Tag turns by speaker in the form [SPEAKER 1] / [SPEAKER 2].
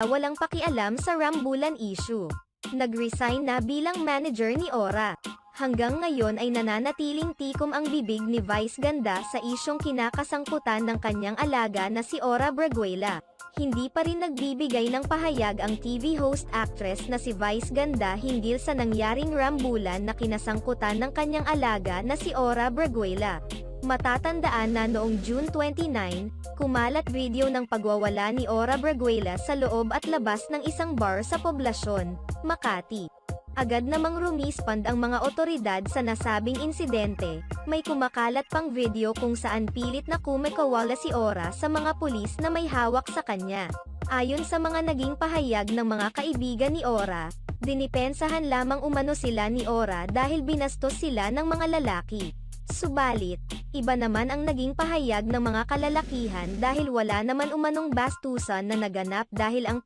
[SPEAKER 1] walang pakialam sa rambulan issue. Nag-resign na bilang manager ni Ora. Hanggang ngayon ay nananatiling tikom ang bibig ni Vice Ganda sa isyong kinakasangkutan ng kanyang alaga na si Ora Braguela. Hindi pa rin nagbibigay ng pahayag ang TV host actress na si Vice Ganda hinggil sa nangyaring rambulan na kinasangkutan ng kanyang alaga na si Ora Braguela. Matatandaan na noong June 29, kumalat video ng pagwawala ni Ora Braguela sa loob at labas ng isang bar sa poblasyon, Makati. Agad namang rumispond ang mga otoridad sa nasabing insidente. May kumakalat pang video kung saan pilit na kumikawala si Ora sa mga pulis na may hawak sa kanya. Ayon sa mga naging pahayag ng mga kaibigan ni Ora, dinipensahan lamang umano sila ni Ora dahil binastos sila ng mga lalaki. Subalit, iba naman ang naging pahayag ng mga kalalakihan dahil wala naman umanong bastusan na naganap dahil ang